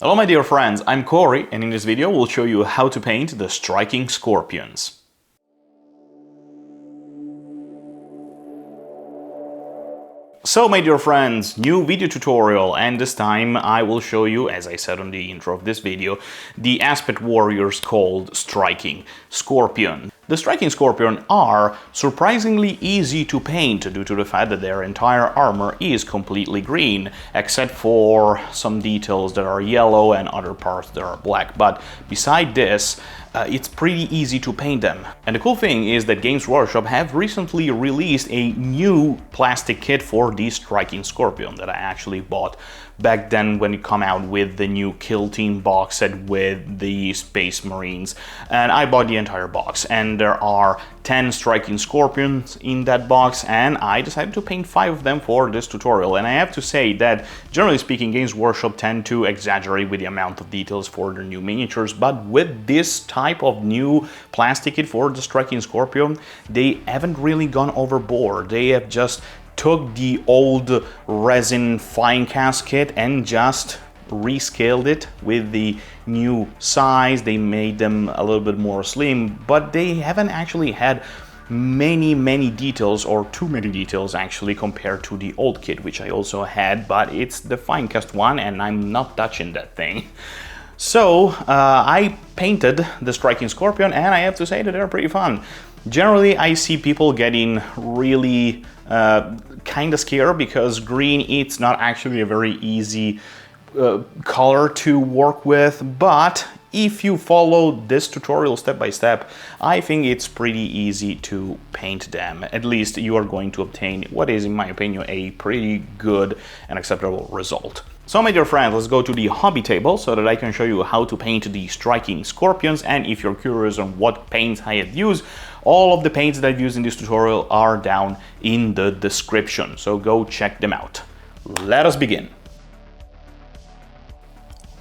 Hello my dear friends, I'm Corey, and in this video we'll show you how to paint the striking scorpions. So my dear friends, new video tutorial, and this time I will show you, as I said on the intro of this video, the aspect warriors called striking scorpion. The striking scorpion are surprisingly easy to paint due to the fact that their entire armor is completely green, except for some details that are yellow and other parts that are black. But beside this, it's pretty easy to paint them. And the cool thing is that Games Workshop have recently released a new plastic kit for the striking scorpion that I actually bought back then when it came out with the new Kill Team box set with the Space Marines. And I bought the entire box, and there are 10 striking scorpions in that box, and I decided to paint 5 of them for this tutorial. And I have to say that, generally speaking, Games Workshop tend to exaggerate with the amount of details for their new miniatures, but with this type of new plastic kit for the striking scorpion, they haven't really gone overboard. They have just took the old resin fine cast kit and just rescaled it with the new size. They made them a little bit more slim, but they haven't actually had many details, or too many details actually, compared to the old kit, which I also had, but it's the fine cast one and I'm not touching that thing. So I painted the striking scorpion, and I have to say that they're pretty fun. Generally, I see people getting really kind of scared because green, it's not actually a very easy color to work with, but if you follow this tutorial step by step, I think it's pretty easy to paint them. At least you are going to obtain what is, in my opinion, a pretty good and acceptable result. So my dear friends, let's go to the hobby table so that I can show you how to paint the striking scorpions. And if you're curious on what paints I have used, all of the paints that I've used in this tutorial are down in the description, so go check them out. Let us begin.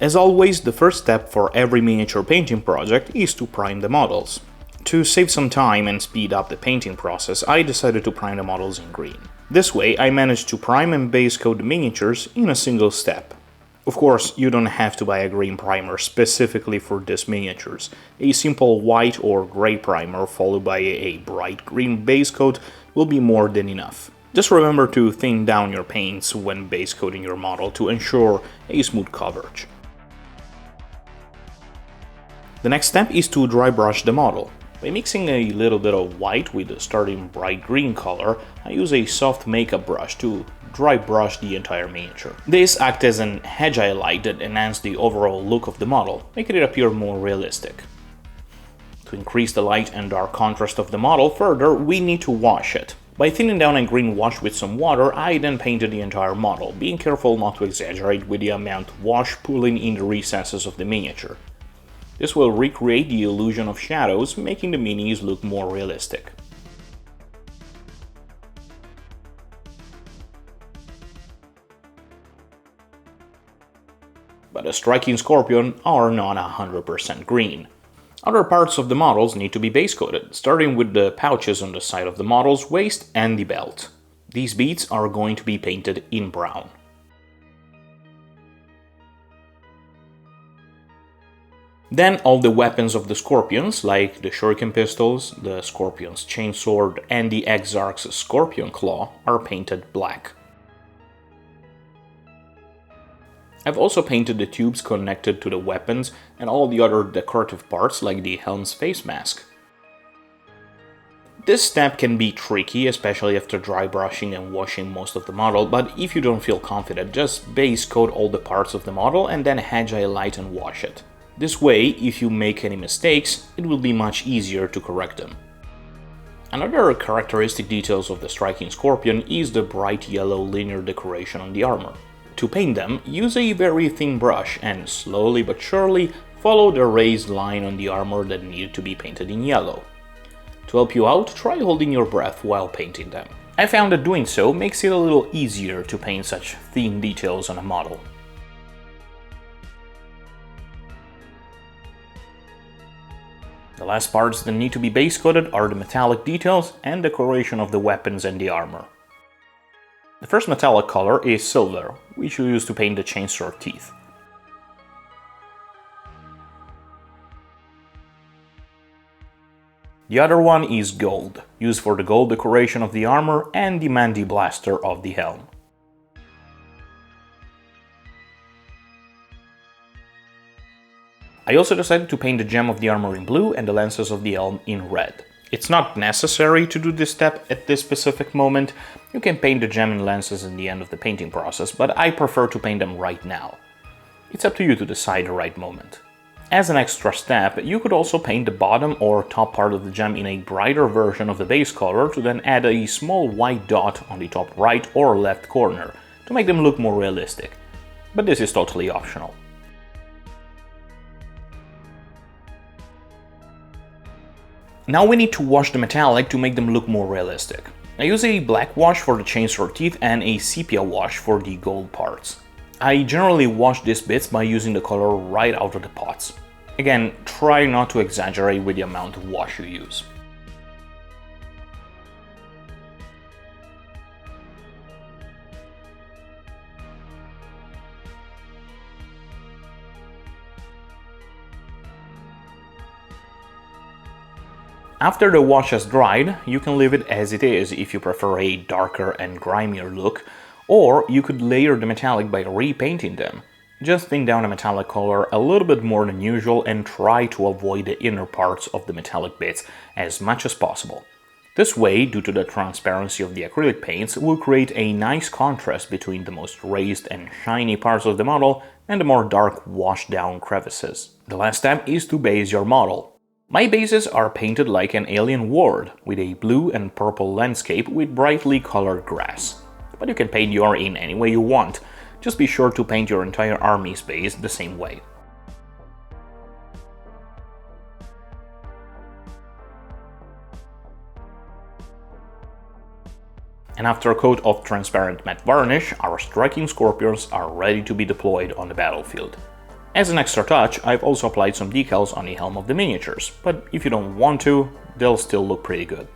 As always, the first step for every miniature painting project is to prime the models. To save some time and speed up the painting process, I decided to prime the models in green. This way, I managed to prime and base coat the miniatures in a single step. Of course, you don't have to buy a green primer specifically for these miniatures. A simple white or gray primer followed by a bright green base coat will be more than enough. Just remember to thin down your paints when base coating your model to ensure a smooth coverage. The next step is to dry brush the model. By mixing a little bit of white with a starting bright green color, I use a soft makeup brush to dry brush the entire miniature. This acts as an edge highlight that enhances the overall look of the model, making it appear more realistic. To increase the light and dark contrast of the model further, we need to wash it. By thinning down a green wash with some water, I then painted the entire model, being careful not to exaggerate with the amount of wash pooling in the recesses of the miniature. This will recreate the illusion of shadows, making the minis look more realistic. But the striking scorpion are not 100% green. Other parts of the models need to be base coated, starting with the pouches on the side of the model's waist and the belt. These beads are going to be painted in brown. Then all the weapons of the scorpions, like the shuriken pistols, the scorpion's chainsword, and the exarch's scorpion claw, are painted black. I've also painted the tubes connected to the weapons and all the other decorative parts, like the helm's face mask. This step can be tricky, especially after dry brushing and washing most of the model, but if you don't feel confident, just base coat all the parts of the model and then edge highlight and wash it. This way, if you make any mistakes, it will be much easier to correct them. Another characteristic details of the striking scorpion is the bright yellow linear decoration on the armor. To paint them, use a very thin brush and slowly but surely follow the raised line on the armor that needed to be painted in yellow. To help you out, try holding your breath while painting them. I found that doing so makes it a little easier to paint such thin details on a model. The last parts that need to be base coated are the metallic details and decoration of the weapons and the armor. The first metallic color is silver, which you use to paint the chainsword teeth. The other one is gold, used for the gold decoration of the armor and the Mandy blaster of the helm. I also decided to paint the gem of the armor in blue and the lenses of the helm in red. It's not necessary to do this step at this specific moment. You can paint the gem and lenses in the end of the painting process, but I prefer to paint them right now. It's up to you to decide the right moment. As an extra step, you could also paint the bottom or top part of the gem in a brighter version of the base color to then add a small white dot on the top right or left corner to make them look more realistic. But this is totally optional. Now we need to wash the metallic to make them look more realistic. I use a black wash for the chainsword teeth and a sepia wash for the gold parts. I generally wash these bits by using the color right out of the pots. Again, try not to exaggerate with the amount of wash you use. After the wash has dried, you can leave it as it is if you prefer a darker and grimier look, or you could layer the metallic by repainting them. Just thin down the metallic color a little bit more than usual and try to avoid the inner parts of the metallic bits as much as possible. This way, due to the transparency of the acrylic paints, will create a nice contrast between the most raised and shiny parts of the model and the more dark washed down crevices. The last step is to base your model. My bases are painted like an alien world, with a blue and purple landscape with brightly colored grass. But you can paint your in any way you want. Just be sure to paint your entire army's base the same way. And after a coat of transparent matte varnish, our striking scorpions are ready to be deployed on the battlefield. As an extra touch, I've also applied some decals on the helm of the miniatures, but if you don't want to, they'll still look pretty good.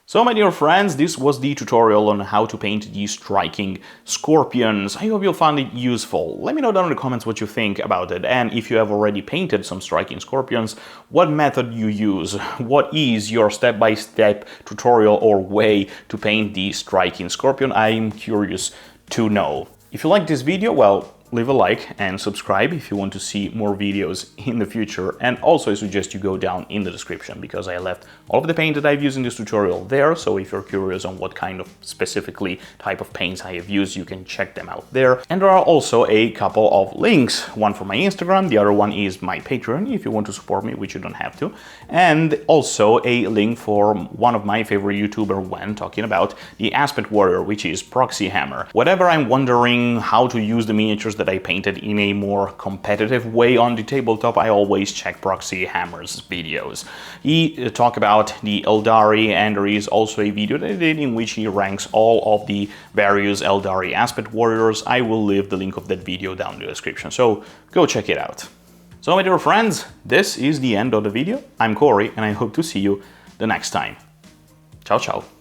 So my dear friends, this was the tutorial on how to paint the striking scorpions. I hope you'll find it useful. Let me know down in the comments what you think about it, and if you have already painted some striking scorpions, what method you use. What is your step-by-step tutorial or way to paint the striking scorpion? I'm curious to know. If you like this video, well, leave a like and subscribe if you want to see more videos in the future, and also I suggest you go down in the description because I left all of the paint that I've used in this tutorial there, so if you're curious on what kind of specifically type of paints I have used, you can check them out there. And there are also a couple of links, one for my Instagram, the other one is my Patreon if you want to support me, which you don't have to, and also a link for one of my favorite YouTubers when talking about the Aspect Warrior, which is Proxy Hammer. Whatever I'm wondering how to use the miniatures that I painted in a more competitive way on the tabletop, I always check Proxy Hammer's videos. He talked about the Aeldari, and there is also a video that he did in which he ranks all of the various Aeldari Aspect Warriors. I will leave the link of that video down in the description, so go check it out. So my dear friends, this is the end of the video. I'm Corey, and I hope to see you the next time. Ciao, ciao.